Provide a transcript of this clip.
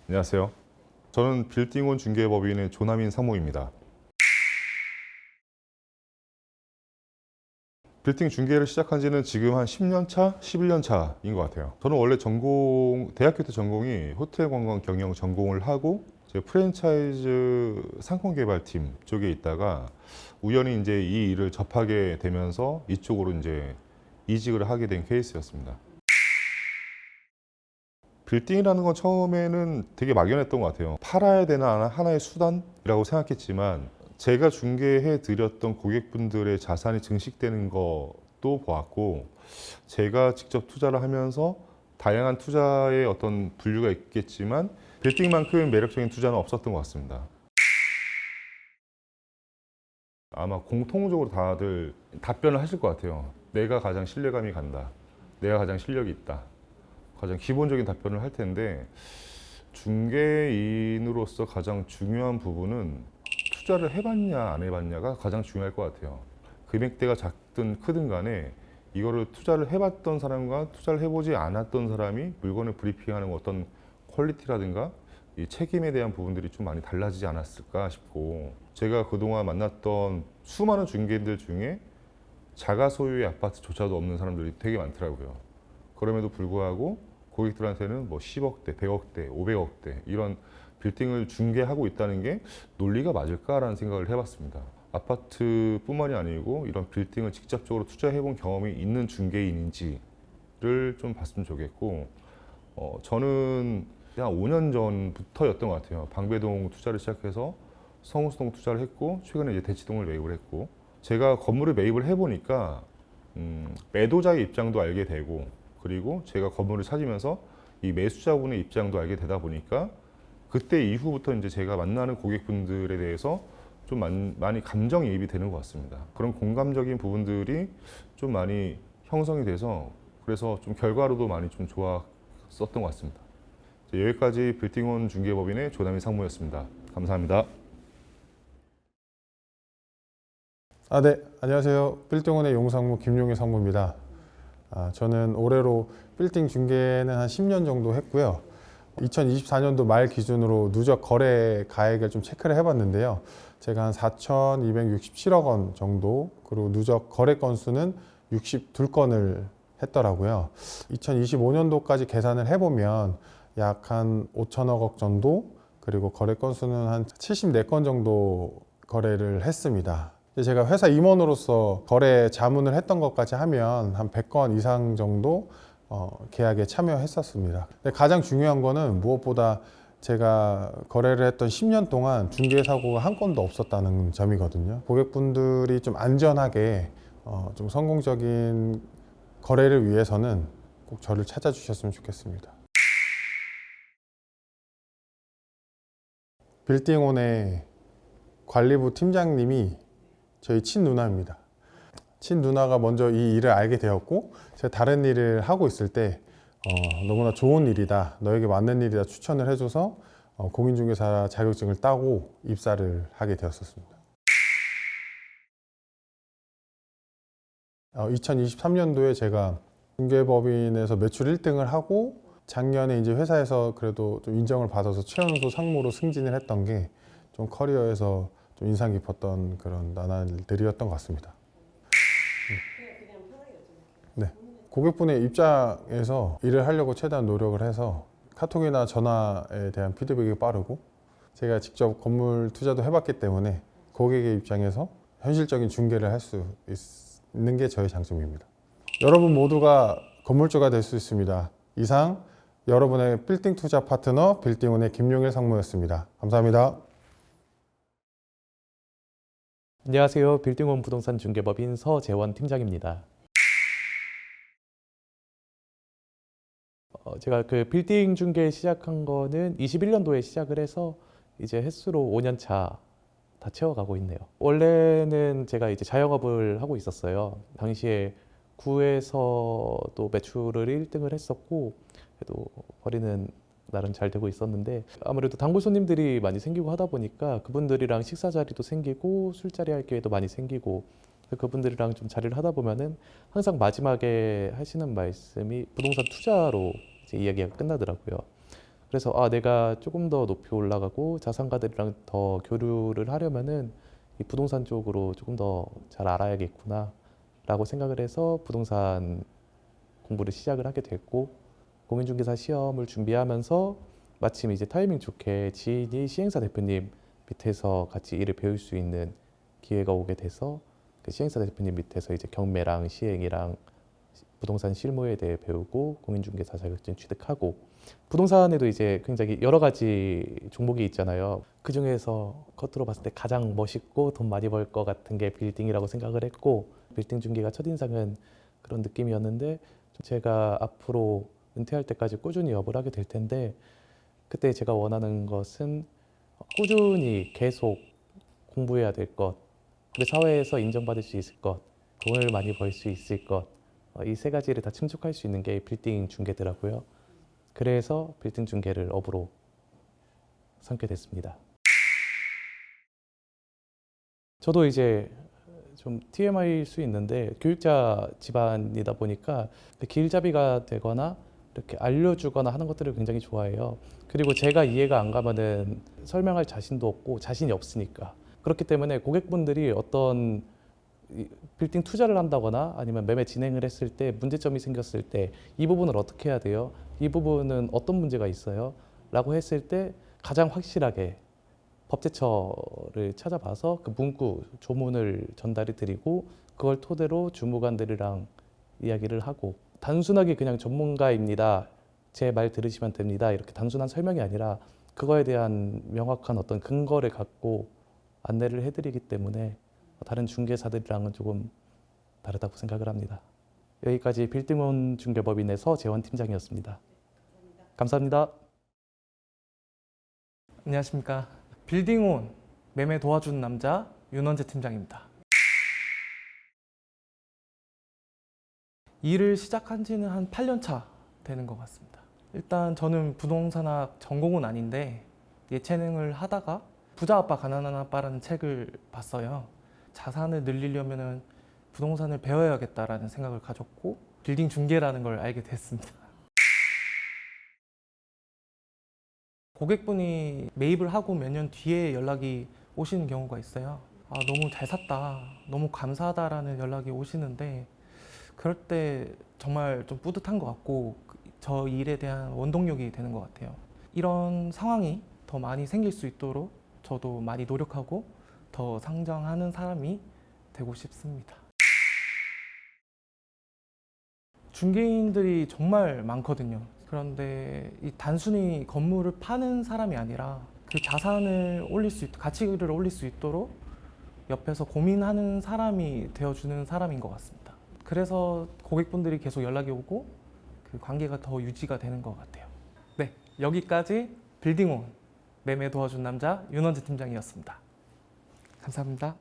안녕하세요. 저는 빌딩온 중개법인의 조남인 상무입니다. 빌딩 중개를 시작한 지는 지금 한 10년 차, 11년 차인 것 같아요. 저는 원래 대학교 때 전공이 호텔 관광 경영 전공을 하고 제가 프랜차이즈 상권 개발팀 쪽에 있다가 우연히 이제 이 일을 접하게 되면서 이쪽으로 이제 이직을 하게 된 케이스였습니다. 빌딩이라는 건 처음에는 되게 막연했던 것 같아요. 팔아야 되는 하나의 수단이라고 생각했지만 제가 중개해 드렸던 고객분들의 자산이 증식되는 것도 보았고, 제가 직접 투자를 하면서 다양한 투자의 어떤 분류가 있겠지만 빌딩만큼 매력적인 투자는 없었던 것 같습니다. 아마 공통적으로 다들 답변을 하실 것 같아요. 내가 가장 신뢰감이 간다. 내가 가장 실력이 있다. 가장 기본적인 답변을 할 텐데, 중개인으로서 가장 중요한 부분은 투자를 해봤냐 안 해봤냐가 가장 중요할 것 같아요. 금액대가 작든 크든 간에 이거를 투자를 해봤던 사람과 투자를 해보지 않았던 사람이 물건을 브리핑하는 어떤 퀄리티라든가 이 책임에 대한 부분들이 좀 많이 달라지지 않았을까 싶고, 제가 그동안 만났던 수많은 중개인들 중에 자가 소유의 아파트조차도 없는 사람들이 되게 많더라고요. 그럼에도 불구하고 고객들한테는 뭐 10억대, 100억대, 500억대 이런 빌딩을 중개하고 있다는 게 논리가 맞을까라는 생각을 해봤습니다. 아파트뿐만이 아니고 이런 빌딩을 직접적으로 투자해본 경험이 있는 중개인인지를 좀 봤으면 좋겠고, 저는 한 5년 전부터였던 것 같아요. 방배동 투자를 시작해서 성수동 투자를 했고, 최근에 이제 대치동을 매입을 했고, 제가 건물을 매입을 해보니까 매도자의 입장도 알게 되고, 그리고 제가 건물을 찾으면서 이 매수자분의 입장도 알게 되다 보니까 그때 이후부터 이제 제가 만나는 고객분들에 대해서 좀 많이 감정이입이 되는 것 같습니다. 그런 공감적인 부분들이 좀 많이 형성이 돼서 그래서 좀 결과로도 많이 좀 좋았었던 것 같습니다. 여기까지 빌딩온 중개법인의 조남인 상무였습니다. 감사합니다. 네, 안녕하세요. 빌딩온의 용상무 김용일 상무입니다. 저는 올해로 빌딩 중개는 한 10년 정도 했고요. 2024년도 말 기준으로 누적 거래 가액을 좀 체크를 해봤는데요. 제가 한 4,267억 원 정도, 그리고 누적 거래 건수는 62건을 했더라고요. 2025년도까지 계산을 해보면 약 한 5천억 원 정도, 그리고 거래 건수는 한 74건 정도 거래를 했습니다. 제가 회사 임원으로서 거래 자문을 했던 것까지 하면 한 100건 이상 정도 계약에 참여했었습니다. 근데 가장 중요한 거는 무엇보다 제가 거래를 했던 10년 동안 중개 사고가 한 건도 없었다는 점이거든요. 고객분들이 좀 안전하게 좀 성공적인 거래를 위해서는 꼭 저를 찾아주셨으면 좋겠습니다. 빌딩온의 관리부 팀장님이 저희 친누나입니다. 친누나가 먼저 이 일을 알게 되었고, 제가 다른 일을 하고 있을 때 너무나 좋은 일이다, 너에게 맞는 일이다 추천을 해줘서 공인중개사 자격증을 따고 입사를 하게 되었습니다. 2023년도에 제가 중개법인에서 매출 1등을 하고, 작년에 이제 회사에서 그래도 좀 인정을 받아서 최연소 상무로 승진을 했던 게 좀 커리어에서 좀 인상 깊었던 그런 나날들이었던 것 같습니다. 네. 고객분의 입장에서 일을 하려고 최대한 노력을 해서 카톡이나 전화에 대한 피드백이 빠르고, 제가 직접 건물 투자도 해봤기 때문에 고객의 입장에서 현실적인 중개를 할 수 있는 게 저의 장점입니다. 여러분 모두가 건물주가 될 수 있습니다. 이상 여러분의 빌딩 투자 파트너 빌딩온의 김용일 상무였습니다. 감사합니다. 안녕하세요. 빌딩온 부동산 중개법인 서재원 팀장입니다. 제가 그 빌딩 중개 시작한 거는 21년도에 시작을 해서 이제 횟수로 5년 차 다 채워가고 있네요. 원래는 제가 이제 자영업을 하고 있었어요. 당시에 구에서도 매출을 1등을 했었고, 그래도 거리는 나름 잘 되고 있었는데, 아무래도 단골 손님들이 많이 생기고 하다 보니까 그분들이랑 식사 자리도 생기고 술자리 할 기회도 많이 생기고, 그분들이랑 좀 자리를 하다 보면은 항상 마지막에 하시는 말씀이 부동산 투자로 이제 이야기가 끝나더라고요. 그래서 내가 조금 더 높이 올라가고 자산가들이랑 더 교류를 하려면은 이 부동산 쪽으로 조금 더 잘 알아야겠구나라고 생각을 해서 부동산 공부를 시작을 하게 됐고, 공인중개사 시험을 준비하면서 마침 이제 타이밍 좋게 지인이 시행사 대표님 밑에서 같이 일을 배울 수 있는 기회가 오게 돼서 그 시행사 대표님 밑에서 이제 경매랑 시행이랑 부동산 실무에 대해 배우고 공인중개사 자격증 취득하고, 부동산에도 이제 굉장히 여러 가지 종목이 있잖아요. 그 중에서 겉으로 봤을 때 가장 멋있고 돈 많이 벌 것 같은 게 빌딩이라고 생각을 했고, 빌딩 중개가 첫인상은 그런 느낌이었는데, 제가 앞으로 은퇴할 때까지 꾸준히 업을 하게 될 텐데, 그때 제가 원하는 것은 꾸준히 계속 공부해야 될 것, 그리고 사회에서 인정받을 수 있을 것, 돈을 많이 벌 수 있을 것, 이 세 가지를 다 충족할 수 있는 게 빌딩 중개더라고요. 그래서 빌딩 중개를 업으로 삼게 됐습니다. 저도 이제 좀 TMI일 수 있는데 교육자 집안이다 보니까 길잡이가 되거나 이렇게 알려주거나 하는 것들을 굉장히 좋아해요. 그리고 제가 이해가 안 가면은 설명할 자신도 없고 자신이 없으니까. 그렇기 때문에 고객분들이 어떤 빌딩 투자를 한다거나 아니면 매매 진행을 했을 때 문제점이 생겼을 때 이 부분을 어떻게 해야 돼요? 이 부분은 어떤 문제가 있어요? 라고 했을 때 가장 확실하게 법제처를 찾아봐서 그 문구, 조문을 전달해 드리고, 그걸 토대로 주무관들이랑 이야기를 하고, 단순하게 그냥 전문가입니다, 제 말 들으시면 됩니다, 이렇게 단순한 설명이 아니라 그거에 대한 명확한 어떤 근거를 갖고 안내를 해드리기 때문에 다른 중개사들이랑은 조금 다르다고 생각을 합니다. 여기까지 빌딩온 중개법인의 서재원 팀장이었습니다. 감사합니다. 안녕하십니까. 빌딩온 매매 도와주는 남자 윤원재 팀장입니다. 일을 시작한 지는 한 8년 차 되는 것 같습니다. 일단 저는 부동산학 전공은 아닌데 예체능을 하다가 부자 아빠 가난한 아빠라는 책을 봤어요. 자산을 늘리려면 부동산을 배워야겠다라는 생각을 가졌고 빌딩 중개라는 걸 알게 됐습니다. 고객분이 매입을 하고 몇 년 뒤에 연락이 오시는 경우가 있어요. 너무 잘 샀다, 너무 감사하다라는 연락이 오시는데, 그럴 때 정말 좀 뿌듯한 것 같고 저 일에 대한 원동력이 되는 것 같아요. 이런 상황이 더 많이 생길 수 있도록 저도 많이 노력하고 더 성장하는 사람이 되고 싶습니다. 중개인들이 정말 많거든요. 그런데 이 단순히 건물을 파는 사람이 아니라 그 자산을 올릴 수 가치를 올릴 수 있도록 옆에서 고민하는 사람이 되어주는 사람인 것 같습니다. 그래서 고객분들이 계속 연락이 오고 그 관계가 더 유지가 되는 것 같아요. 네, 여기까지 빌딩온 매매 도와준 남자 윤원재 팀장이었습니다. 감사합니다.